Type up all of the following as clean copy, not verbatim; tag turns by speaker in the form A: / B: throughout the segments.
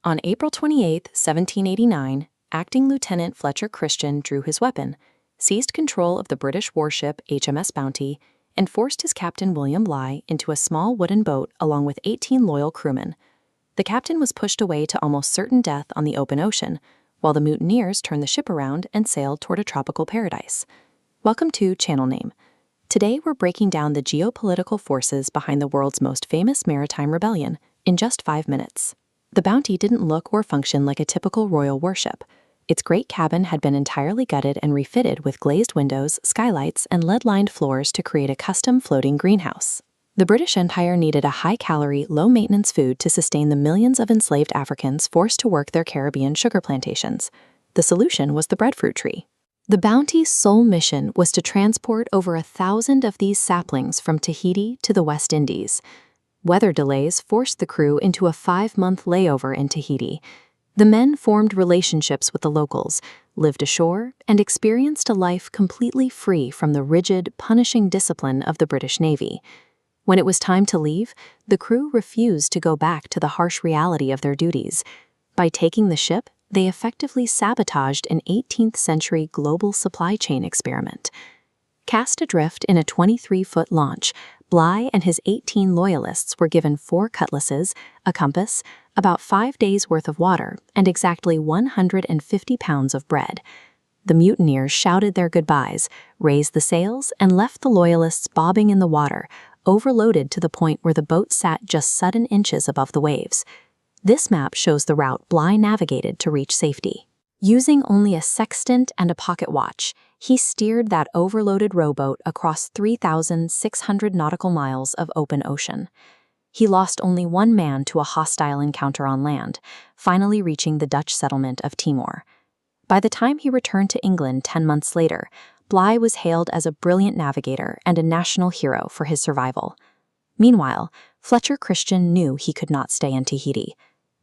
A: On April 28, 1789, Acting Lieutenant Fletcher Christian drew his weapon, seized control of the British warship HMS Bounty, and forced his captain William Bligh into a small wooden boat along with 18 loyal crewmen. The captain was pushed away to almost certain death on the open ocean, while the mutineers turned the ship around and sailed toward a tropical paradise. Welcome to Channel Name. Today we're breaking down the geopolitical forces behind the world's most famous maritime rebellion in just 5 minutes. The Bounty didn't look or function like a typical royal warship. Its great cabin had been entirely gutted and refitted with glazed windows, skylights, and lead-lined floors to create a custom floating greenhouse. The British Empire needed a high-calorie, low-maintenance food to sustain the millions of enslaved Africans forced to work their Caribbean sugar plantations. The solution was the breadfruit tree. The Bounty's sole mission was to transport over 1,000 of these saplings from Tahiti to the West Indies. Weather delays forced the crew into a 5-month layover in Tahiti. The men formed relationships with the locals, lived ashore, and experienced a life completely free from the rigid, punishing discipline of the British Navy. When it was time to leave, the crew refused to go back to the harsh reality of their duties. By taking the ship, they effectively sabotaged an 18th-century global supply chain experiment. Cast adrift in a 23-foot launch, Bligh and his 18 loyalists were given 4 cutlasses, a compass, about 5 days' worth of water, and exactly 150 pounds of bread. The mutineers shouted their goodbyes, raised the sails, and left the loyalists bobbing in the water, overloaded to the point where the boat sat just sudden inches above the waves. This map shows the route Bligh navigated to reach safety. Using only a sextant and a pocket watch, he steered that overloaded rowboat across 3,600 nautical miles of open ocean. He lost only 1 man to a hostile encounter on land, finally reaching the Dutch settlement of Timor. By the time he returned to England 10 months later, Bligh was hailed as a brilliant navigator and a national hero for his survival. Meanwhile, Fletcher Christian knew he could not stay in Tahiti.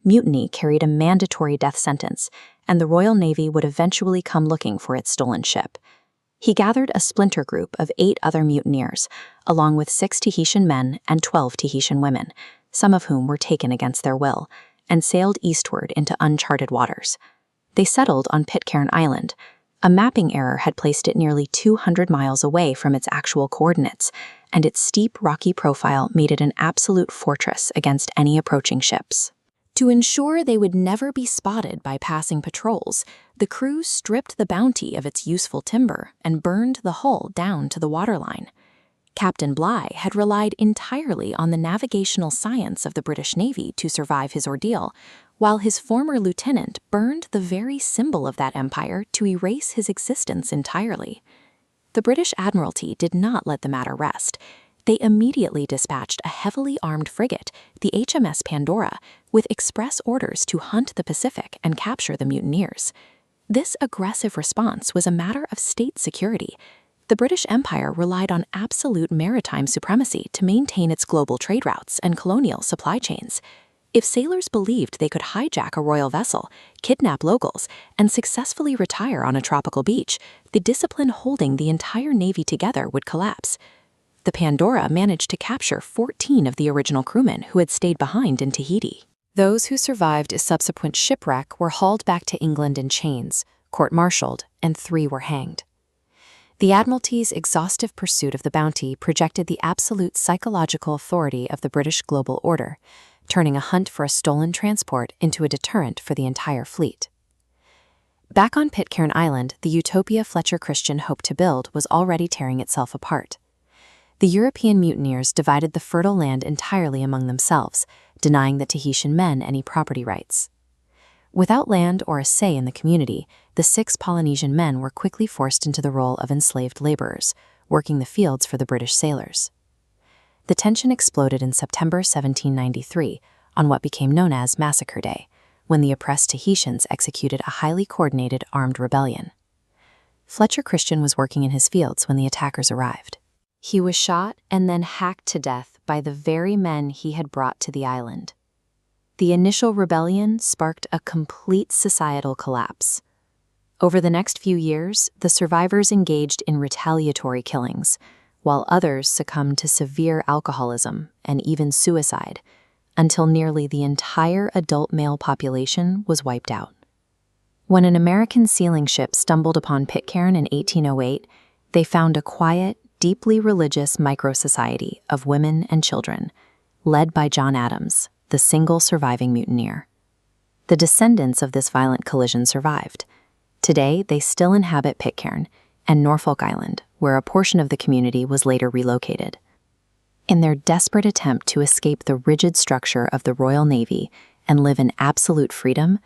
A: Mutiny carried a mandatory death sentence, and the Royal Navy would eventually come looking for its stolen ship. He gathered a splinter group of 8 other mutineers, along with 6 Tahitian men and 12 Tahitian women, some of whom were taken against their will, and sailed eastward into uncharted waters. They settled on Pitcairn Island. A mapping error had placed it nearly 200 miles away from its actual coordinates, and its steep, rocky profile made it an absolute fortress against any approaching ships. To ensure they would never be spotted by passing patrols, the crew stripped the Bounty of its useful timber and burned the hull down to the waterline. Captain Bligh had relied entirely on the navigational science of the British Navy to survive his ordeal, while his former lieutenant burned the very symbol of that empire to erase his existence entirely. The British Admiralty did not let the matter rest. They immediately dispatched a heavily armed frigate, the HMS Pandora, with express orders to hunt the Pacific and capture the mutineers. This aggressive response was a matter of state security. The British Empire relied on absolute maritime supremacy to maintain its global trade routes and colonial supply chains. If sailors believed they could hijack a royal vessel, kidnap locals, and successfully retire on a tropical beach, the discipline holding the entire navy together would collapse. The Pandora managed to capture 14 of the original crewmen who had stayed behind in Tahiti. Those who survived a subsequent shipwreck were hauled back to England in chains, court-martialed, and 3 were hanged. The Admiralty's exhaustive pursuit of the Bounty projected the absolute psychological authority of the British global order, turning a hunt for a stolen transport into a deterrent for the entire fleet. Back on Pitcairn Island, the utopia Fletcher Christian hoped to build was already tearing itself apart. The European mutineers divided the fertile land entirely among themselves, denying the Tahitian men any property rights. Without land or a say in the community, the 6 Polynesian men were quickly forced into the role of enslaved laborers, working the fields for the British sailors. The tension exploded in September 1793, on what became known as Massacre Day, when the oppressed Tahitians executed a highly coordinated armed rebellion. Fletcher Christian was working in his fields when the attackers arrived. He was shot and then hacked to death by the very men he had brought to the island. The initial rebellion sparked a complete societal collapse. Over the next few years, the survivors engaged in retaliatory killings, while others succumbed to severe alcoholism and even suicide, until nearly the entire adult male population was wiped out. When an American sealing ship stumbled upon Pitcairn in 1808, they found a quiet, deeply religious micro-society of women and children, led by John Adams, the single surviving mutineer. The descendants of this violent collision survived. Today, they still inhabit Pitcairn and Norfolk Island, where a portion of the community was later relocated. In their desperate attempt to escape the rigid structure of the Royal Navy and live in absolute freedom,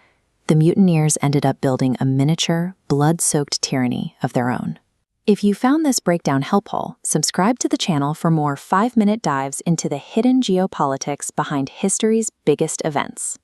A: the mutineers ended up building a miniature, blood-soaked tyranny of their own. If you found this breakdown helpful, subscribe to the channel for more 5-minute dives into the hidden geopolitics behind history's biggest events.